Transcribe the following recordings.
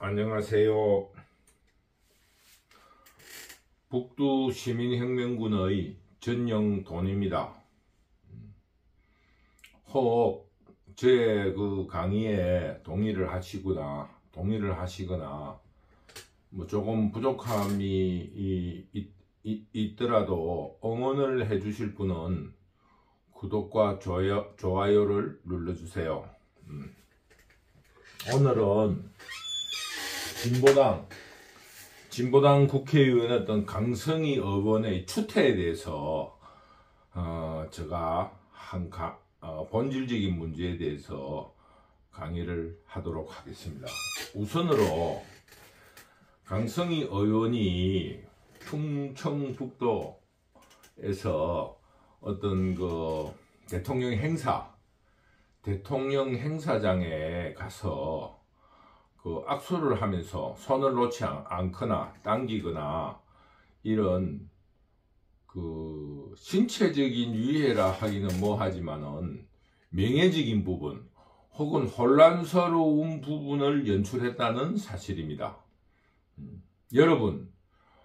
안녕하세요. 북두 시민혁명군의 전영돈입니다. 혹 제 그 강의에 동의를 하시거나 뭐 조금 부족함이 있더라도 응원을 해 주실 분은 구독과 좋아요를 눌러주세요. 오늘은 진보당 국회의원이었던 강성희 의원의 추태에 대해서 제가 본질적인 문제에 대해서 강의를 하도록 하겠습니다. 우선으로 강성희 의원이 충청북도에서 어떤 그 대통령 행사장에 가서 그 악수를 하면서 손을 놓지 않거나 당기거나 이런 그 신체적인 위해라 하기는 뭐하지만은 명예적인 부분 혹은 혼란스러운 부분을 연출했다는 사실입니다. 여러분,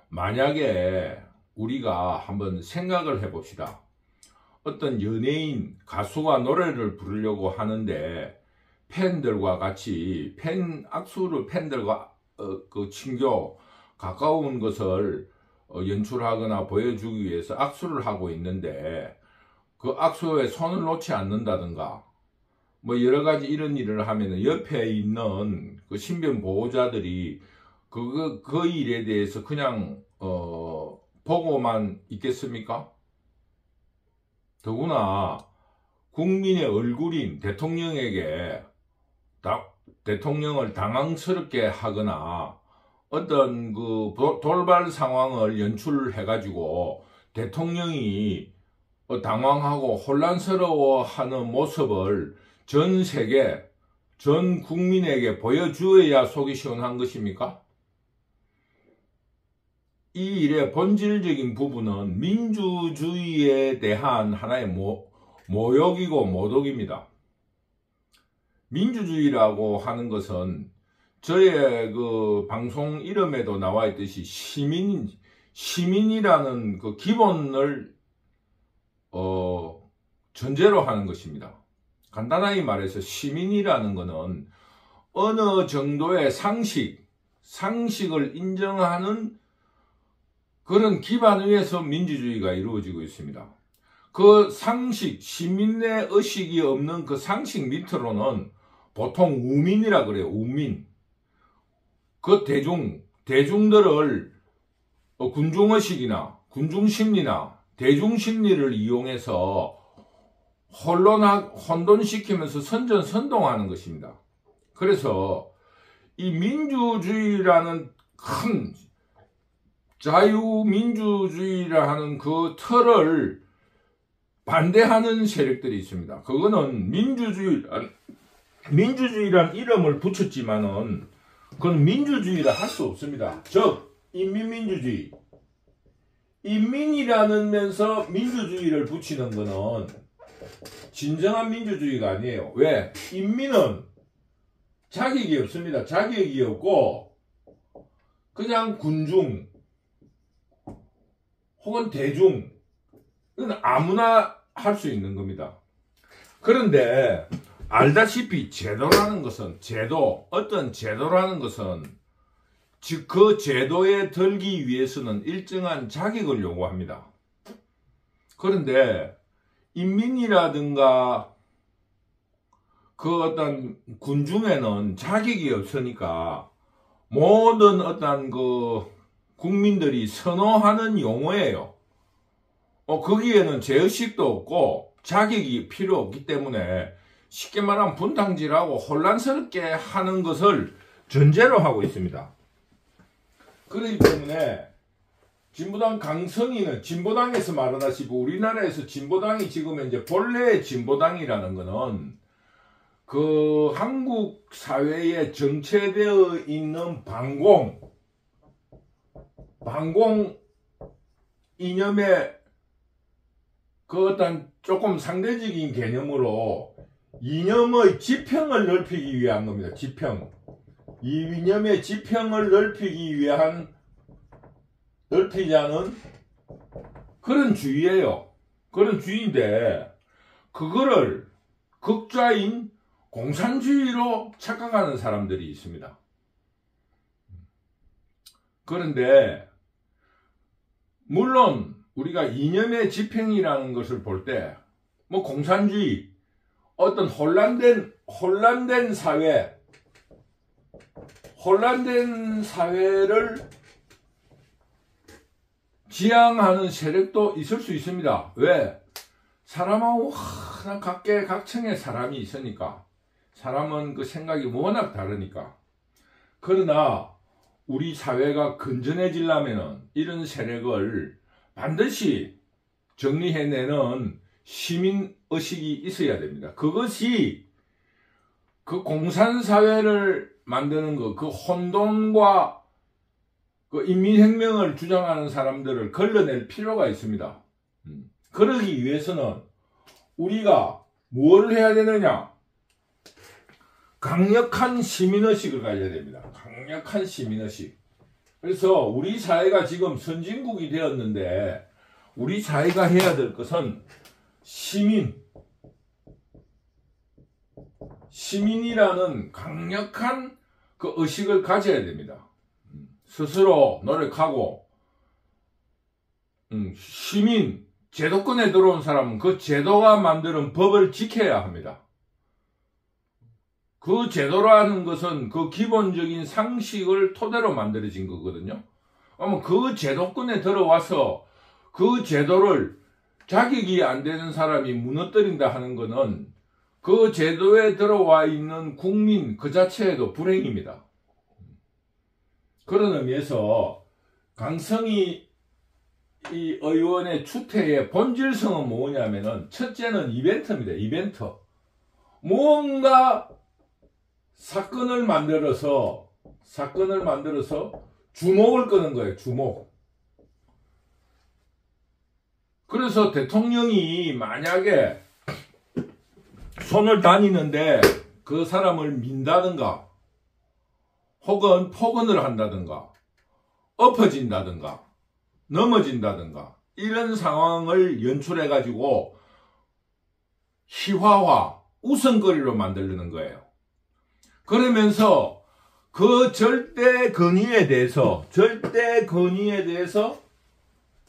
만약에 우리가 한번 생각을 해봅시다. 어떤 연예인, 가수가 노래를 부르려고 하는데 팬들과 같이 팬들과 그 친교 가까운 것을 연출하거나 보여주기 위해서 악수를 하고 있는데 그 악수에 손을 놓지 않는다든가 뭐 여러가지 이런 일을 하면 옆에 있는 그 신변 보호자들이 그 일에 대해서 그냥 보고만 있겠습니까? 더구나 국민의 얼굴인 대통령을 당황스럽게 하거나 어떤 그 돌발 상황을 연출해 가지고 대통령이 당황하고 혼란스러워하는 모습을 전 세계 전 국민에게 보여주어야 속이 시원한 것입니까? 이 일의 본질적인 부분은 민주주의에 대한 하나의 모욕이고 모독입니다. 민주주의라고 하는 것은 저의 그 방송 이름에도 나와 있듯이 시민이라는 그 기본을 전제로 하는 것입니다. 간단하게 말해서 시민이라는 것은 어느 정도의 상식을 인정하는 그런 기반 위에서 민주주의가 이루어지고 있습니다. 그 시민의 의식이 없는 그 상식 밑으로는 보통 우민이라 그래요. 우민. 그 대중들을 군중의식이나 군중심리나 대중심리를 이용해서 혼돈시키면서 선전선동하는 것입니다. 그래서 이 민주주의라는 큰 자유민주주의라 하는 그 틀을 반대하는 세력들이 있습니다. 그거는 민주주의란 이름을 붙였지만은 그건 민주주의라 할 수 없습니다. 즉 인민민주주의, 인민이라는 면서 민주주의를 붙이는 거는 진정한 민주주의가 아니에요. 왜? 인민은 자격이 없습니다. 자격이 없고 그냥 군중 혹은 대중, 이건 아무나 할 수 있는 겁니다. 그런데 알다시피 제도라는 것은 어떤 제도라는 것은 즉 그 제도에 들기 위해서는 일정한 자격을 요구합니다. 그런데 인민이라든가 그 어떤 군중에는 자격이 없으니까 모든 어떤 그 국민들이 선호하는 용어예요. 거기에는 죄의식도 없고 자격이 필요 없기 때문에 쉽게 말하면 분탕질하고 혼란스럽게 하는 것을 전제로 하고 있습니다. 그렇기 때문에 진보당 강성희는 진보당에서 말하다시피 우리나라에서 진보당이 지금 이제 본래의 진보당이라는 것은 그 한국 사회에 정체되어 있는 반공 이념의 그 어떤 조금 상대적인 개념으로 이념의 지평을 넓히기 위한 겁니다. 지평. 이념의 지평을 넓히지 않은 그런 주의예요. 그런 주의인데 그거를 극좌인 공산주의로 착각하는 사람들이 있습니다. 그런데 물론 우리가 이념의 지평이라는 것을 볼 때 뭐 공산주의, 어떤 혼란된 사회를 지향하는 세력도 있을 수 있습니다. 왜? 사람하고 각계각층의 사람이 있으니까. 사람은 그 생각이 워낙 다르니까. 그러나 우리 사회가 건전해지려면 이런 세력을 반드시 정리해내는 시민의식이 있어야 됩니다. 그것이 그 공산사회를 만드는 것, 그 혼돈과 그 인민혁명을 주장하는 사람들을 걸러낼 필요가 있습니다. 그러기 위해서는 우리가 뭘 해야 되느냐? 강력한 시민의식을 가져야 됩니다. 강력한 시민의식. 그래서 우리 사회가 지금 선진국이 되었는데 우리 사회가 해야 될 것은 시민이라는 강력한 그 의식을 가져야 됩니다. 스스로 노력하고 시민, 제도권에 들어온 사람은 그 제도가 만드는 법을 지켜야 합니다. 그 제도라는 것은 그 기본적인 상식을 토대로 만들어진 거거든요. 그러면 그 제도권에 들어와서 그 제도를 자격이 안 되는 사람이 무너뜨린다 하는 것은 그 제도에 들어와 있는 국민 그 자체에도 불행입니다. 그런 의미에서 강성희 이 의원의 추태의 본질성은 뭐냐면은 첫째는 이벤트입니다. 이벤트. 무언가 사건을 만들어서 주목을 끄는 거예요. 주목. 그래서 대통령이 만약에 손을 다니는데 그 사람을 민다든가 혹은 폭언을 한다든가 엎어진다든가 넘어진다든가 이런 상황을 연출해 가지고 희화화, 웃음거리로 만들려는 거예요. 그러면서 그 절대 권위에 대해서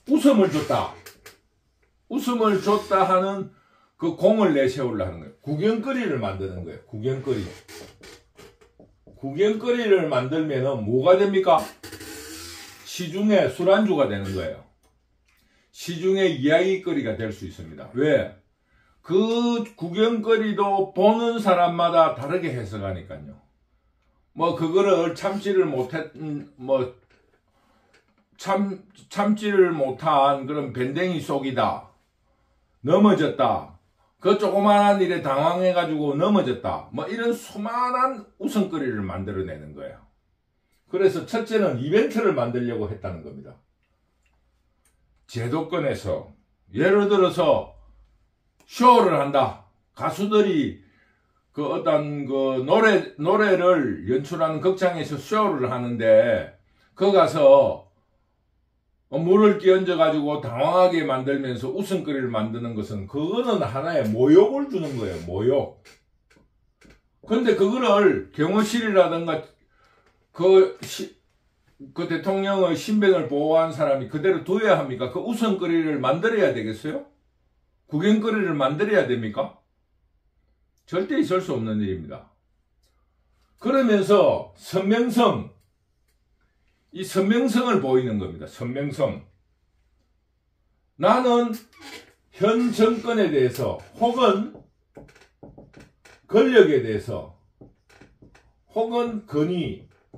웃음을 줬다 하는 그 공을 내세우려 하는 거예요. 구경거리를 만드는 거예요. 구경거리를 만들면은 뭐가 됩니까? 시중에 술안주가 되는 거예요. 시중에 이야기거리가 될 수 있습니다. 왜? 그 구경거리도 보는 사람마다 다르게 해석하니까요. 뭐 그거를 참지를 못한 그런 밴댕이 속이다. 넘어졌다. 그 조그만한 일에 당황해가지고 넘어졌다. 뭐 이런 수많은 웃음거리를 만들어내는 거예요. 그래서 첫째는 이벤트를 만들려고 했다는 겁니다. 제도권에서 예를 들어서 쇼를 한다. 가수들이 그 어떤 그 노래를 연출하는 극장에서 쇼를 하는데 거 가서 물을 끼얹어 가지고 당황하게 만들면서 웃음거리를 만드는 것은 그거는 하나의 모욕을 주는 거예요. 모욕. 근데 그거를 경호실이라든가 그 대통령의 신변을 보호한 사람이 그대로 둬야 합니까? 그 웃음거리를 만들어야 되겠어요? 구경거리를 만들어야 됩니까? 절대 있을 수 없는 일입니다. 그러면서 이 선명성을 보이는 겁니다. 선명성. 나는 현 정권에 대해서 혹은 권력에 대해서 혹은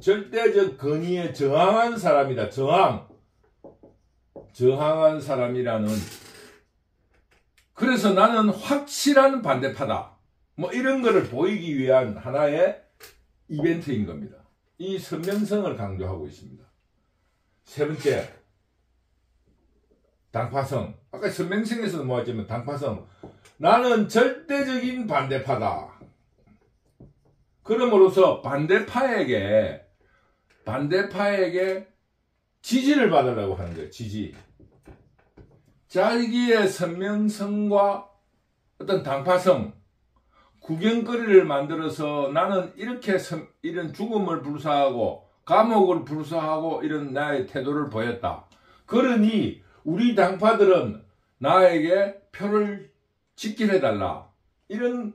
절대적 권위에 저항한 사람이다. 저항한 사람이라는. 그래서 나는 확실한 반대파다. 뭐 이런 거를 보이기 위한 하나의 이벤트인 겁니다. 이 선명성을 강조하고 있습니다. 세 번째, 당파성. 아까 선명성에서도 뭐였지만 당파성. 나는 절대적인 반대파다. 그럼으로써 반대파에게 지지를 받으려고 하는 거예요. 지지. 자기의 선명성과 어떤 당파성, 구경거리를 만들어서 나는 이렇게 이런 죽음을 불사하고 감옥을 불사하고 이런 나의 태도를 보였다. 그러니 우리 당파들은 나에게 표를 직길해달라. 이런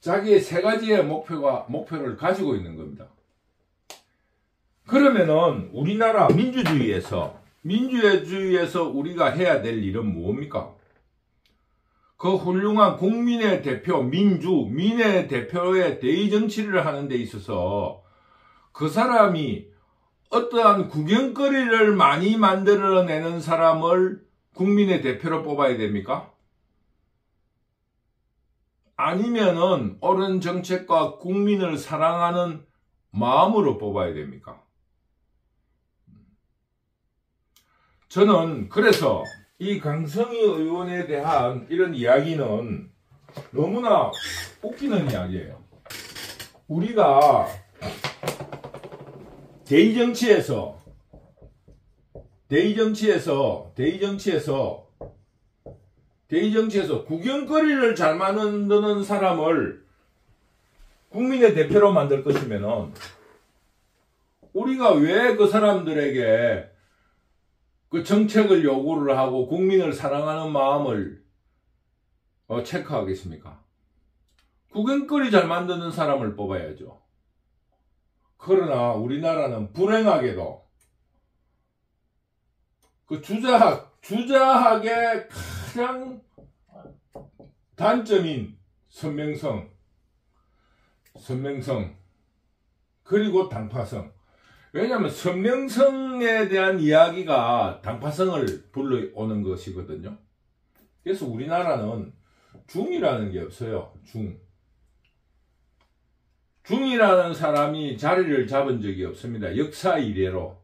자기의 세 가지의 목표를 가지고 있는 겁니다. 그러면은 우리나라 민주주의에서 우리가 해야 될 일은 뭡니까? 그 훌륭한 국민의 대표, 민의 대표의 대의정치를 하는 데 있어서 그 사람이 어떠한 구경거리를 많이 만들어내는 사람을 국민의 대표로 뽑아야 됩니까? 아니면은 옳은 정책과 국민을 사랑하는 마음으로 뽑아야 됩니까? 저는 그래서 이 강성희 의원에 대한 이런 이야기는 너무나 웃기는 이야기예요. 우리가 대의정치에서 구경거리를 잘 만드는 사람을 국민의 대표로 만들 것이면은 우리가 왜 그 사람들에게 그 정책을 요구를 하고 국민을 사랑하는 마음을 체크하겠습니까? 구경거리 잘 만드는 사람을 뽑아야죠. 그러나 우리나라는 불행하게도 그 주자학의 가장 단점인 선명성 그리고 당파성. 왜냐하면 선명성에 대한 이야기가 당파성을 불러오는 것이거든요. 그래서 우리나라는 중이라는 게 없어요. 중이라는 사람이 자리를 잡은 적이 없습니다. 역사 이래로.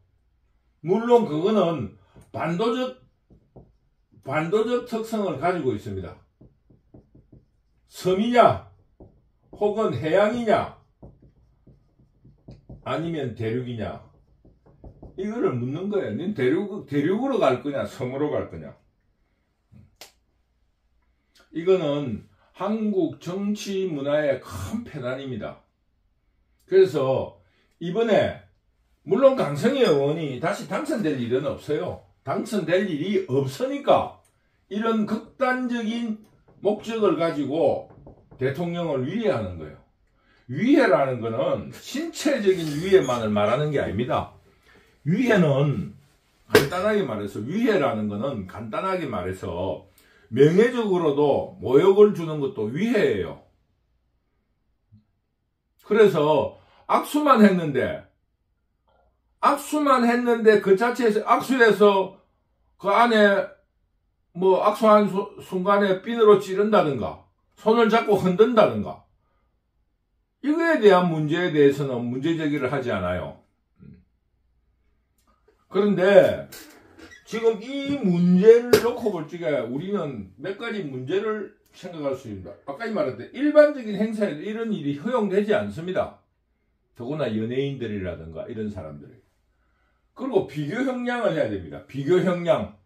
물론 그거는 반도적 특성을 가지고 있습니다. 섬이냐 혹은 해양이냐 아니면 대륙이냐 이거를 묻는 거예요. 넌 대륙으로 갈 거냐 섬으로 갈 거냐. 이거는 한국 정치 문화의 큰 폐단입니다. 그래서 이번에 물론 강성희 의원이 다시 당선될 일은 없어요. 당선될 일이 없으니까 이런 극단적인 목적을 가지고 대통령을 위해하는 거예요. 위해라는 것은 신체적인 위해만을 말하는 게 아닙니다. 위해는 간단하게 말해서 명예적으로도 모욕을 주는 것도 위해예요. 그래서 악수만 했는데 그 자체에서 악수해서 그 안에 뭐 악수한 순간에 핀으로 찌른다든가 손을 잡고 흔든다든가 이거에 대한 문제에 대해서는 문제 제기를 하지 않아요. 그런데 지금 이 문제를 놓고 볼 적에 우리는 몇 가지 문제를 생각할 수 있습니다. 아까 말했듯이 일반적인 행사에도 이런 일이 허용되지 않습니다. 더구나 연예인들이라든가 이런 사람들이. 그리고 비교 형량을 해야 됩니다. 비교 형량.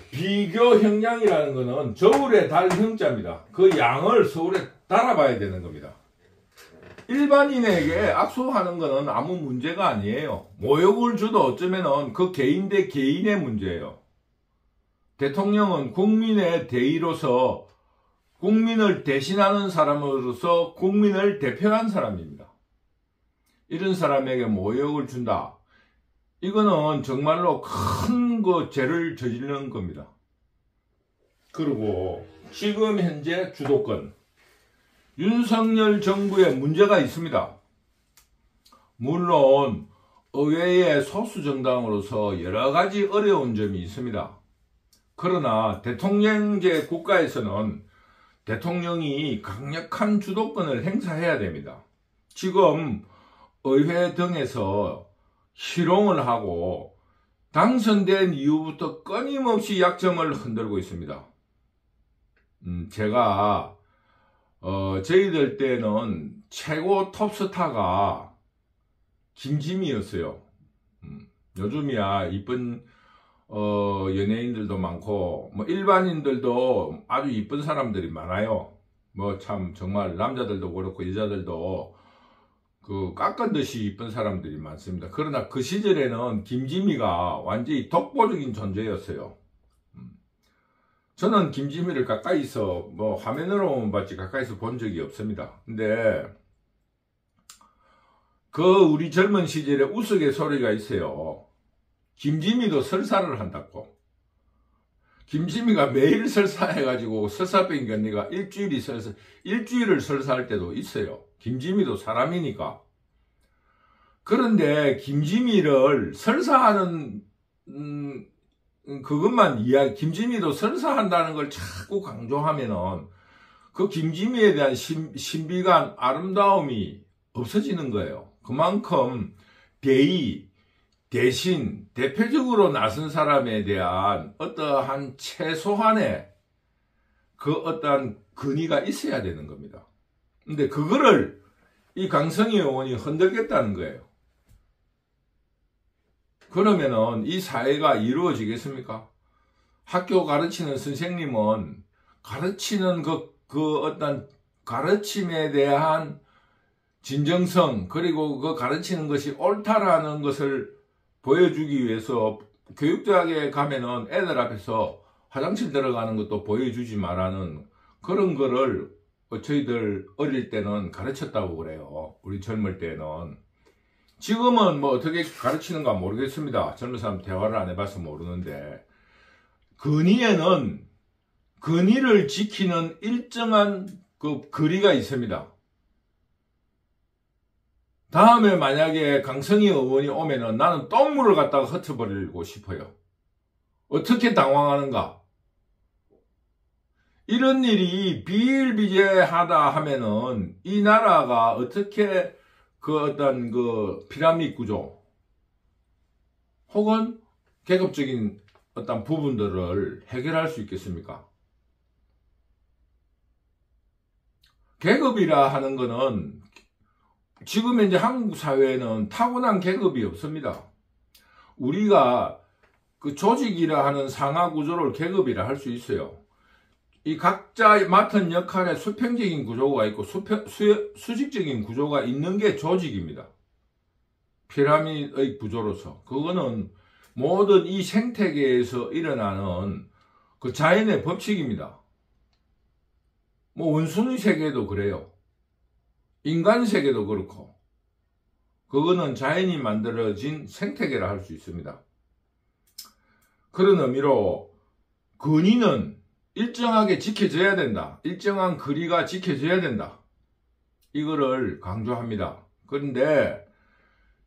비교 형량이라는 것은 저울에 달 형자입니다. 그 양을 서울에 달아봐야 되는 겁니다. 일반인에게 악수하는 것은 아무 문제가 아니에요. 모욕을 줘도 어쩌면은 그 개인 대 개인의 문제예요. 대통령은 국민의 대의로서 국민을 대신하는 사람으로서 국민을 대표한 사람입니다. 이런 사람에게 모욕을 준다. 이거는 정말로 큰 그 죄를 저지르는 겁니다. 그리고 지금 현재 주도권. 윤석열 정부에 문제가 있습니다. 물론 의회의 소수 정당으로서 여러 가지 어려운 점이 있습니다. 그러나 대통령제 국가에서는 대통령이 강력한 주도권을 행사해야 됩니다. 지금 의회 등에서 희롱을 하고 당선된 이후부터 끊임없이 약점을 흔들고 있습니다. 제가 저희들 때는 최고 톱스타가 김지미였어요. 요즘이야 이쁜 연예인들도 많고 뭐 일반인들도 아주 이쁜 사람들이 많아요. 뭐 참 정말 남자들도 그렇고 여자들도 그 깎은 듯이 이쁜 사람들이 많습니다. 그러나 그 시절에는 김지미가 완전히 독보적인 존재였어요. 저는 김지미를 가까이서 뭐 화면으로만 봤지 가까이서 본 적이 없습니다. 근데 그 우리 젊은 시절에 우스갯소리가 있어요. 김지미도 설사를 한다고. 김지미가 매일 설사해가지고 설사병 견디가 일주일을 설사할 때도 있어요. 김지미도 사람이니까. 그런데 김지미를 설사하는 그것만 김지미도 설사한다는 걸 자꾸 강조하면은 그 김지미에 대한 신비감, 아름다움이 없어지는 거예요. 그만큼 대신 대표적으로 나선 사람에 대한 어떠한 최소한의 그 어떠한 근위가 있어야 되는 겁니다. 근데 그거를 이 강성희 의원이 흔들겠다는 거예요. 그러면은 이 사회가 이루어지겠습니까? 학교 가르치는 선생님은 가르치는 그 어떤 가르침에 대한 진정성, 그리고 그 가르치는 것이 옳다라는 것을 보여주기 위해서 교육대학에 가면은 애들 앞에서 화장실 들어가는 것도 보여주지 말라는 그런 거를 저희들 어릴 때는 가르쳤다고 그래요. 우리 젊을 때는. 지금은 뭐 어떻게 가르치는가 모르겠습니다. 젊은 사람 대화를 안 해봐서 모르는데, 근위에는 근위를 지키는 일정한 그 거리가 있습니다. 다음에 만약에 강성희 의원이 오면은 나는 똥물을 갖다가 흩어버리고 싶어요. 어떻게 당황하는가? 이런 일이 비일비재하다 하면은 이 나라가 어떻게 그 어떤 그 피라미드 구조 혹은 계급적인 어떤 부분들을 해결할 수 있겠습니까? 계급이라 하는 거는 지금 이제 한국 사회에는 타고난 계급이 없습니다. 우리가 그 조직이라 하는 상하 구조를 계급이라 할 수 있어요. 이 각자 맡은 역할에 수평적인 구조가 있고 수직적인 구조가 있는 게 조직입니다. 피라미드의 구조로서. 그거는 모든 이 생태계에서 일어나는 그 자연의 법칙입니다. 뭐 원숭이 세계도 그래요. 인간 세계도 그렇고. 그거는 자연이 만들어진 생태계라 할 수 있습니다. 그런 의미로 근위는 일정하게 지켜져야 된다. 일정한 거리가 지켜져야 된다. 이거를 강조합니다. 그런데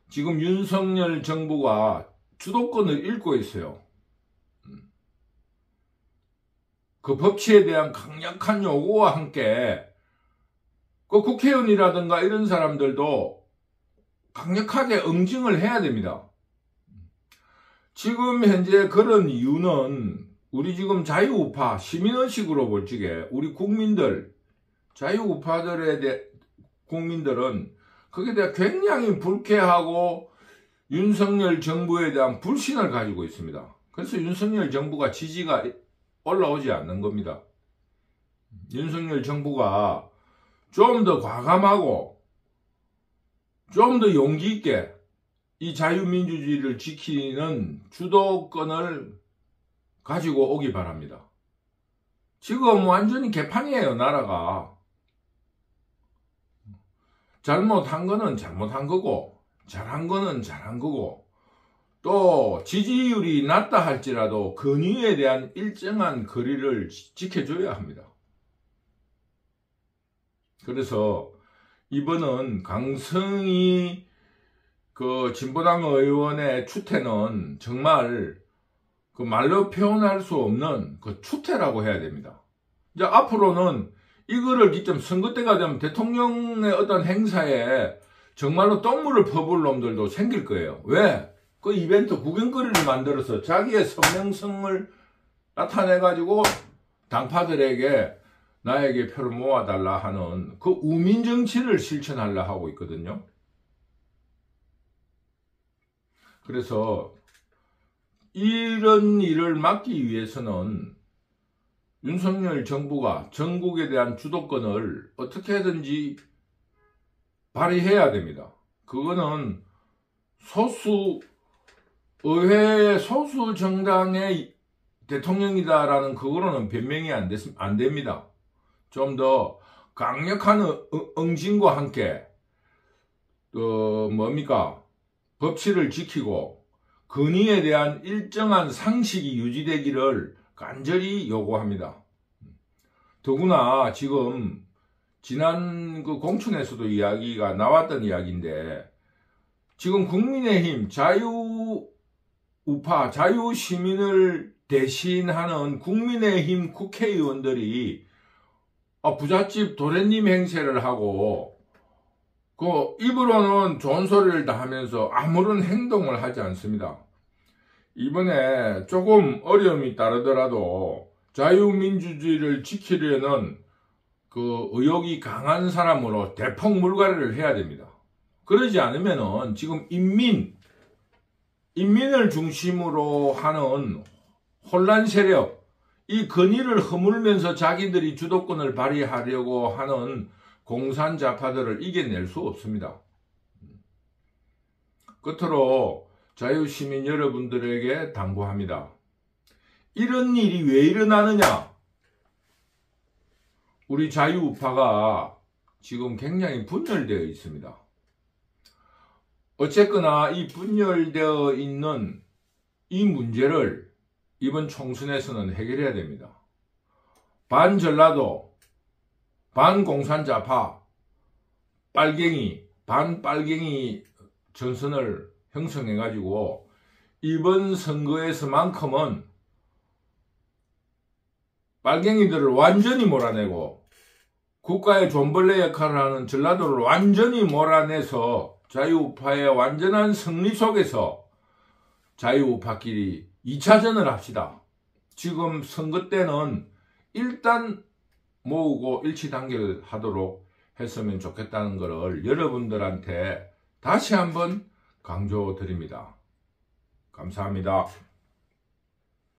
지금 윤석열 정부가 주도권을 잃고 있어요. 그 법치에 대한 강력한 요구와 함께 그 국회의원이라든가 이런 사람들도 강력하게 응징을 해야 됩니다. 지금 현재 그런 이유는 우리 지금 자유우파 시민의식으로 볼 적에 우리 국민들, 자유우파들에 대해 국민들은 거기에 대해 굉장히 불쾌하고 윤석열 정부에 대한 불신을 가지고 있습니다. 그래서 윤석열 정부가 지지가 올라오지 않는 겁니다. 윤석열 정부가 좀 더 과감하고 좀 더 용기 있게 이 자유민주주의를 지키는 주도권을 가지고 오기 바랍니다. 지금 완전히 개판이에요, 나라가. 잘못한 거는 잘못한 거고, 잘한 거는 잘한 거고, 또 지지율이 낮다 할지라도 근위에 대한 일정한 거리를 지켜줘야 합니다. 그래서 이번은 강성희 그 진보당 의원의 추태는 정말 그 말로 표현할 수 없는 그 추태라고 해야 됩니다. 이제 앞으로는 이거를 기점 선거 때가 되면 대통령의 어떤 행사에 정말로 똥물을 퍼부을 놈들도 생길 거예요. 왜? 그 이벤트 구경거리를 만들어서 자기의 선명성을 나타내가지고 당파들에게 나에게 표를 모아달라 하는 그 우민 정치를 실천하려 하고 있거든요. 그래서 이런 일을 막기 위해서는 윤석열 정부가 전국에 대한 주도권을 어떻게든지 발휘해야 됩니다. 그거는 의회 소수 정당의 대통령이다라는 그거로는 변명이 안 됩니다. 좀 더 강력한 응징과 함께 법치를 지키고 권위에 대한 일정한 상식이 유지되기를 간절히 요구합니다. 더구나 지금 지난 그 공천에서도 이야기가 나왔던 이야기인데, 지금 국민의힘 자유우파 자유시민을 대신하는 국민의힘 국회의원들이 부잣집 도련님 행세를 하고 그 입으로는 좋은 소리를 다 하면서 아무런 행동을 하지 않습니다. 이번에 조금 어려움이 따르더라도 자유민주주의를 지키려는 그 의욕이 강한 사람으로 대폭 물갈이를 해야 됩니다. 그러지 않으면은 지금 인민을 중심으로 하는 혼란 세력, 이 권위를 허물면서 자기들이 주도권을 발휘하려고 하는 공산자파들을 이겨낼 수 없습니다. 끝으로 자유시민 여러분들에게 당부합니다. 이런 일이 왜 일어나느냐? 우리 자유우파가 지금 굉장히 분열되어 있습니다. 어쨌거나 이 분열되어 있는 이 문제를 이번 총선에서는 해결해야 됩니다. 반전라도, 반공산자파, 반빨갱이 전선을 형성해가지고 이번 선거에서만큼은 빨갱이들을 완전히 몰아내고 국가의 존벌레 역할을 하는 전라도를 완전히 몰아내서 자유우파의 완전한 승리 속에서 자유우파끼리 2차전을 합시다. 지금 선거 때는 일단 모으고 일치단결하도록 했으면 좋겠다는 것을 여러분들한테 다시 한번 강조드립니다. 감사합니다.